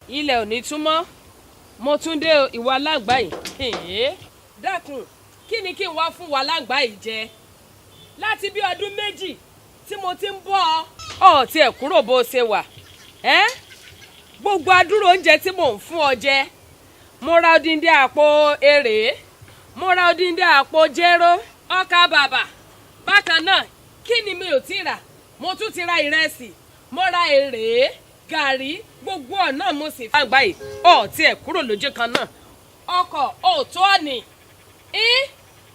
ilẹ̀ ò ní túmọ̀ mo tún dé ìwà aláǹgbá yìí dákun kí ni kí n wá fún wa aláǹgbá yìí jẹ láti bí ọdún méjì tí mo ti ń bọ́ ọ tí ẹ̀ kúrò bó ṣe wà gbogbo adúrò oúnjẹ tí mò ń fún ọ jẹ mo ra odindi àpò èrè mo ra odindi àpò jéró ọkà bàbà bákan náà kí ni mi ò ti rà mo tún ti ra ìrẹsì mo ra èrè gàrí gbogbo ọ̀nà mo sì fún àgbà yìí tí ẹ̀ kúrò lójú kan náà ọkọ̀ òótọ́ ọ̀nì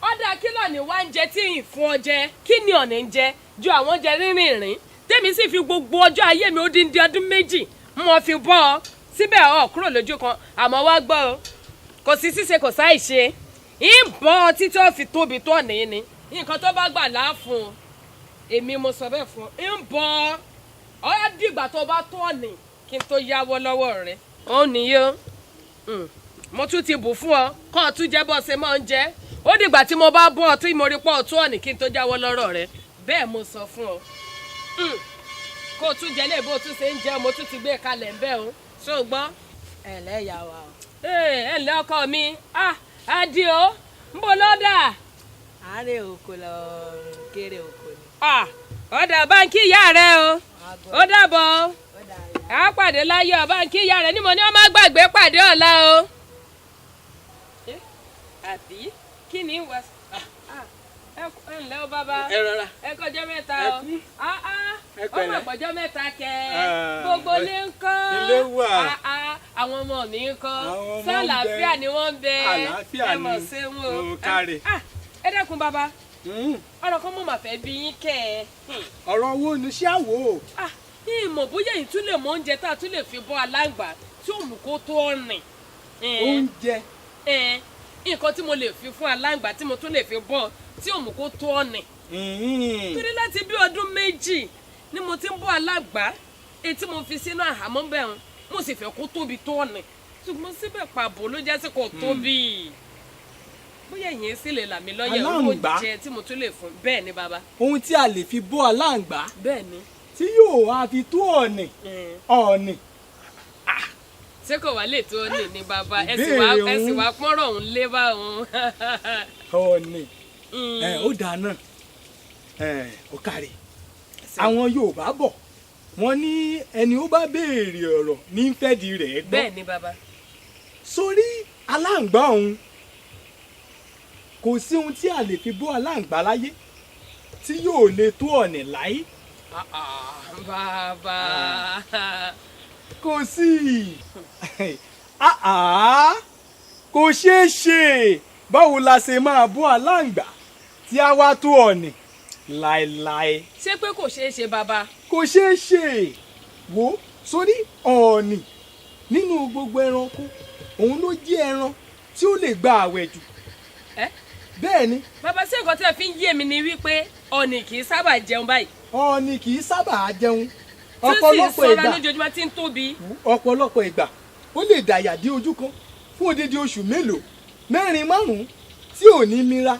ọ̀dà kílọ̀ ni wá ń jẹ tí ì fún ọ jẹ kí ni ọ̀nì ń jẹ ju àwọn jẹ rínrìn rìn tèmi sì fi gbogbo ọjọ́ ayé mi ó dín dín ọdún méjì mo fi bọ́ ọ síbẹ̀ kúrò lójú kan àmọ́ wá gbọ́ ọ kò sí ṣíṣe kò sáì ṣe ń bọ́ ọ títí ó fi tóbi tó ọ̀nì ni nǹkan tó bá gbà láàfún èmi mo sọ bẹ́ẹ̀ fún ń bọ́ ọ dìgbà tó bá tó ọ̀nì kí n tó yáwọ́ lọ́wọ́ rẹ ó nìyó mo tún ti bù fún ọ kó o tún jẹ́ bọ́ ṣe máa ń jẹ́ ó dìgbà tí mo bá bọ́ ọ tí mo rí pọ́ ọ tó ọ̀nì kí n tó jáwọ́ lọ́rọ̀ rẹ bẹ́ẹ̀ mo sọ fún ọ kó o tún jẹ lé bó o tún ṣe ń jẹ mo tún ti gbé kalẹ̀ ń bẹ́ o ṣó o gbọ́. ẹ ǹlẹ́ ìyá wa o. ẹ ǹlẹ́ ọkọ mi Adio ń bọ̀ lọ́dà. àárẹ̀ oko lọ kéré oko ni. ọ̀dà báńkì ìyá rẹ o ó dàbọ̀ a pàdé láyọ̀ báńkì ìyá rẹ ni mo ní ọ má gbàgbé pàdé ọ̀la o. àbí kí ni wà ẹ ǹlẹ́ o bàbá ẹ rọra ẹ kọjọ́ mẹ́ta o ọmọ àpọ̀jọ́ mẹ́ta kẹ gbogbo ilé ń kọ́ ilé wà àwọn ọmọ mi ń kọ́ sálàáfíà ni wọ́n ń bẹ ẹ mọ̀ sí wọn o káre. ẹ dẹ́kun bàbá ọ̀rọ̀ kan mo mà fẹ́ bí yín kẹ́ ẹ. ọ̀rọ̀ wo ni ṣé àwò. ìmọ̀ bóyá èyí tún lè mọ oúnjẹ tá a tún lè fi bọ́ aláǹgbá tí ò mú kó tó rìn. oúnjẹ. nǹkan tí mo lè fi fún aláǹgbá tí mo tún lè fi bọ́ tí ò mú kó tó rìn. torí láti bí ọdún méjì ni mo ti ń bọ́ aláǹgbá èyí tí mo fi sínú àhámọ́ bẹ́ẹ̀ mo sì fẹ́ kó tóbi tó rìn ṣùgbọ́n síbẹ̀ pàbó ló jẹ́ sí kò tóbi. bóyá ìyẹn sì lè là mí lọ́yẹ̀ oúnjẹ tí mo tún lè fún bẹ́ẹ̀ ni bàbá. ohun tí a lè fi bọ́ aláǹgbá. bẹ́ẹ̀ ni. tí yóò wá fi tó ọ̀nì. ṣé kò wá lè tó ọ̀nì ni bàbá ẹ sì wá pọ́nrọ̀ òun lé bá òun. ọ̀nì ó dáa náà ó kárí àwọn Yorùbá bọ̀ wọ́n ní ẹni ó bá béèrè ọ̀rọ̀ ní fẹ́di rẹ̀ gbọ́. bẹ́ẹ̀ ni bàbá. sórí aláǹgbá òun kò sí ohun tí a lè fi bọ́ aláǹgbá láyé tí yóò lè tó ọ̀nì láyé. bàbá. kò sí kò ṣeé ṣe báwo la ṣe máa bọ́ aláǹgbá tí a wá tó ọ̀nì láéláé. ṣé pé kò ṣeé ṣe bàbá. kò ṣeé ṣe wo sórí ọ̀nì nínú gbogbo ẹranko òun ló jẹ́ ẹran tí ó lè gba àwẹ̀ jù. bẹ́ẹ̀ ni. bàbá ṣé nǹkan tí ẹ fi ń yé mi ni wípé ọ̀nì kì í sábà jẹun báyìí. ọ̀nì kì í sábà jẹun. ọ̀pọ̀lọpọ̀ ìgbà tí sì sọra lójoojúmọ́ tí ń tóbi. ọ̀pọ̀lọpọ̀ ìgbà ó lè dàyà dé ojú kan fún odidi oṣù mélòó 4-5 tí ò ní mira.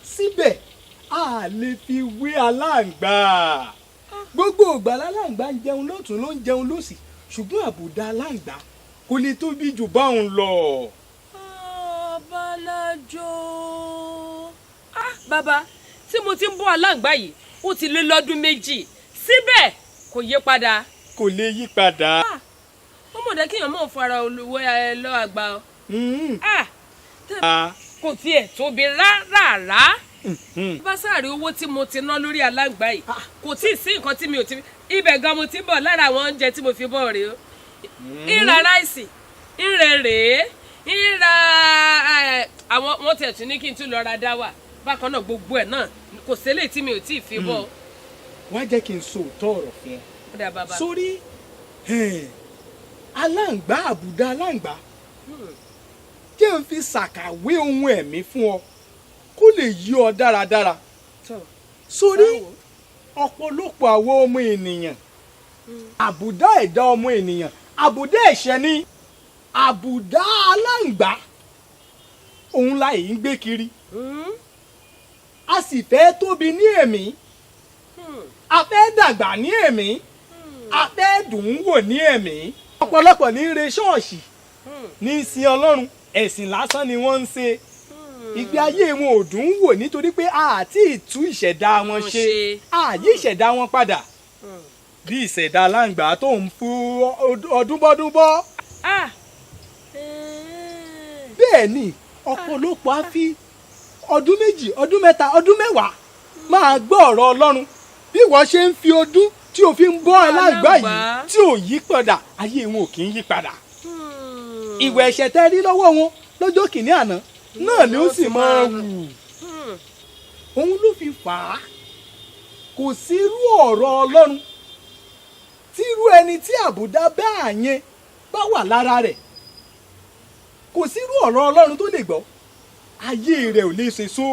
síbẹ̀ a lè fi wé aláǹgbá. gbogbo ìgbà aláǹgbá ń jẹun lọ́tún ló ń jẹun lósì ṣùgbọ́n àbùdá aláǹgbá kò lè tóbi jù báun lọ. Bọ́lájọ́ bàbá tí mo ti ń bọ́ aláǹgbá yìí ó ti lé lọ́dún méjì síbẹ̀ kò yí padà. kò lè yí padà. ó mọ̀ dé kéèyàn mọ̀ fara olùwẹ́ ẹ lọ àgbà o. kò tiẹ̀ tóbi rárá. bá sáré owó tí mo ti ná lórí aláǹgbá yìí kò tí ì sí nǹkan tí mi ò ti ibẹ̀ gan mo ti bọ̀ lára àwọn oúnjẹ tí mo fi bọ̀ rèé o. ìra ráìsì ìrẹ̀ rèé ìra àwọn wọn tiẹ̀ tún ní kí n tún lọ ra dáwà bákan náà gbogbo ẹ̀ náà kò ṣẹlẹ̀ tí mi ò tí ì fi bọ̀. wá jẹ́ kí n sọ òótọ́ ọ̀rọ̀ fún ọ. sórí aláǹgbá àbùdá aláǹgbá jẹ́ n fi ṣàkàwé ohun ẹ̀mí fún ọ kó lè yí ọ dáradára. sórí ọ̀pọ̀lọpọ̀ àwọn ọmọ ènìyàn àbùdá ẹ̀dá ọmọ ènìyàn àbùdá ẹ̀ṣẹ̀ ni àbùdá aláǹgbá òun la yìí ń gbé kiri. a sì fẹ́ tóbi ní ẹ̀mí a fẹ́ dàgbà ní ẹ̀mí a fẹ́ dùn ún wò ní ẹ̀mí. ọ̀pọ̀lọpọ̀ ní re ṣọ́ọ̀ṣì ní sin Ọlọ́run ẹ̀sìn lásán ni wọ́n ń ṣe ìgbé ayé wọn ò dùn ún wò nítorí pé àti ìtú ìṣẹ̀dá wọn ṣe àyí ìṣẹ̀dá wọn padà bí ìṣẹ̀dá aláǹgbá tó ń fún ọdúnbọ́dún bọ́. bẹ́ẹ̀ ni ọ̀pọ̀lọpọ̀ á fi ọdún 2 ọdún 3 ọdún 10 máa gbọ́ ọ̀rọ̀ Ọlọ́run bí wọ́n ṣe ń fi ọdún tí o fi ń bọ́ aláǹgbá yìí tí ò yí padà ayé wọn ò kì í yí padà. ìwà ẹ̀ṣẹ̀ tẹ́ rí lọ́wọ́ wọn lọ́jọ́ kìíní àná náà ni ó sì máa wù. òun ló fi fà á kò sí irú ọ̀rọ̀ Ọlọ́run tí irú ẹni tí àbùdá bẹ́ẹ̀ yẹn bá wà lára rẹ̀ kò sí irú ọ̀rọ̀ Ọlọ́run tó lè gbọ́ ayé rẹ̀ ò lè ṣe so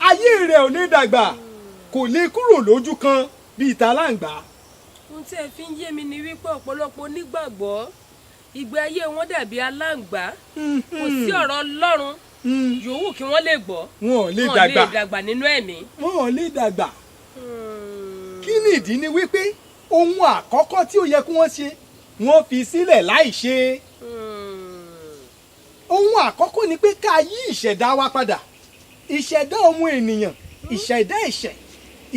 ayé rẹ̀ ò lè dàgbà kò lè kúrò lójú kan bíi tàláǹgbá. ohun tí ẹ fi ń yé mi ni wípé ọ̀pọ̀lọpọ̀ onígbàgbọ́ ìgbé ayé wọn dàbí aláǹgbá kò sí ọ̀rọ̀ Ọlọ́run yòówù kí wọ́n lè gbọ́ wọn ò lè dàgbà nínú ẹ̀mí. wọn ò lè dàgbà. kí nìdí ni wípé ohun àkọ́kọ́ tí ó yẹ kí wọ́n ṣe wọ́n fi sílẹ̀ láì ṣe. ohun àkọ́kọ́ ni pé ká yí ìṣẹ̀dá wa padà ìṣẹ̀dá ọmọ ènìyàn ìṣẹ̀dá ẹ̀ṣẹ̀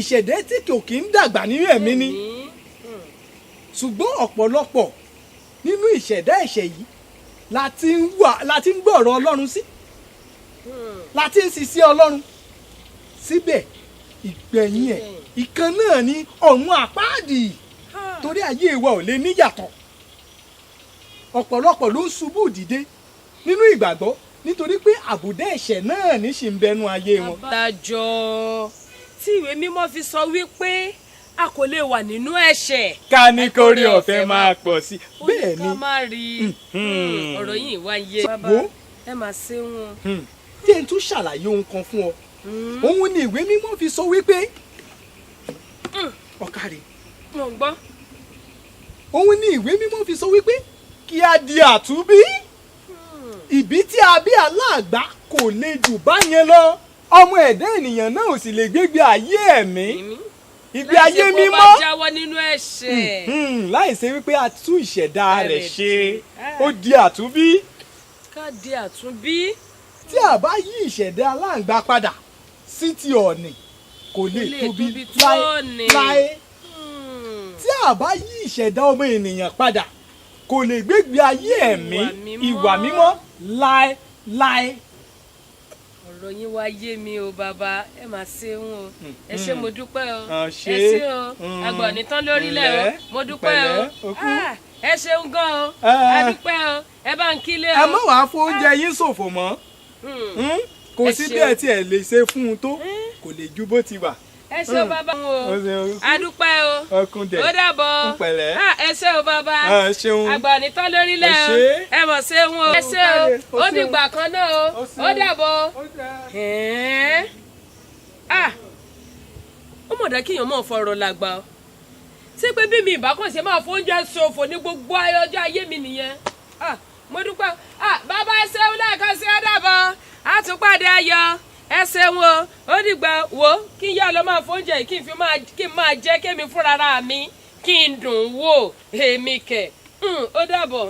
ìṣẹ̀dá tí kò kí ń dàgbà nínú ẹ̀mí ni ṣùgbọ́n ọ̀pọ̀lọpọ̀ nínú ìṣẹ̀dá ẹ̀ṣẹ̀ yìí la ti ń gbọ́ ọ̀rọ̀ Ọlọ́run sí la ti ń ṣiṣẹ́ Ọlọ́run síbẹ̀ ìgbẹ̀yìn ẹ̀ ìkan náà ni ọ̀run àpáàdì torí ayé wa ò lè níyàtọ̀ ọ̀pọ̀lọpọ̀ ló ń ṣubú dìde nínú ìgbàgbọ́ nítorí pé àbùdá ẹ̀ṣẹ̀ náà ní ṣì ń bẹnu ayé wọn. àbájọ tí ìwé mímọ́ fi sọ wípé a kò lè wà nínú ẹ̀ṣẹ̀. ká ní kórí ọ̀fẹ́ máa pọ̀ sí i bẹ́ẹ̀ ni. ó ní ká má rí ọ̀rọ̀ yìí wá yé. bàbá ẹ máa ṣe wọn. tí n tún ṣàlàyé ohun kan fún ọ òun ni ìwé mímọ́ fi sọ wípé ọ̀kàrẹ̀. mo gbọ́. òun ni ìwé mímọ́ fi sọ wípé kí a di àtúnbí ìbí tí a bí aláàgbá kò lè jù báyẹn lọ ọmọ ẹ̀dá ènìyàn náà ò sì lè gbégbé ayé ẹ̀mí ìgbé ayé mímọ́ láìsí kó bá jáwọ́ nínú ẹ̀ṣẹ̀. láìsí wípé a tú ìṣẹ̀dá rẹ̀ ṣe ó di àtúnbí. ká di àtúnbí. tí a bá yí ìṣẹ̀dá aláǹgbá padà sí ti ọ̀nì kò lè tóbi láé tí a bá yí ìṣẹ̀dá ọmọ ènìyàn padà kò lè gbégbé ayé ẹ̀mí ìwà mímọ́ láéláé. ọ̀rọ̀ yín wá yé mi o bàbá ẹ máa ṣe ń o ẹ ṣé mo dúpẹ́ o ẹ ṣé o àgbọ̀n nìtàn lórílẹ̀ o mo dúpẹ́ o ẹ ṣeun gan o a dúpẹ́ o ẹ bá ń kílé o. ẹ má wàá fún oúnjẹ yín ṣòfò mọ́ kò sí bí ẹ tiẹ̀ lè ṣe fún un tó kò lè ju bó ti wà. ẹ ṣé o bàbá o a dúpẹ́ o ó dàbọ̀ ẹ ṣé o bàbá àgbọ̀n nìtàn lórílẹ̀ o ẹ mọ̀ ṣe ń o ẹ ṣé o ó dìgbà kan náà o ó dàbọ̀ ó mọ̀ dá kíyàn mọ̀ fọ̀rọ̀ làgbà o ṣé pé bí mi ìbákan ṣe máa fóúnjẹ ṣòfò ní gbogbo ọjọ́ ayé mi nìyẹn mo dúpẹ́ bàbá ẹ ṣeun lẹ́ẹ̀kan sí ó dàbọ̀ á tún pàdé ayọ̀ ẹ ṣeun o ó dìgbà wo kí n yá lọ máa fóúnjẹ yìí kí n máa jẹ kémi fúnra mi kí n dùn wò èmi kẹ̀ ó dàbọ̀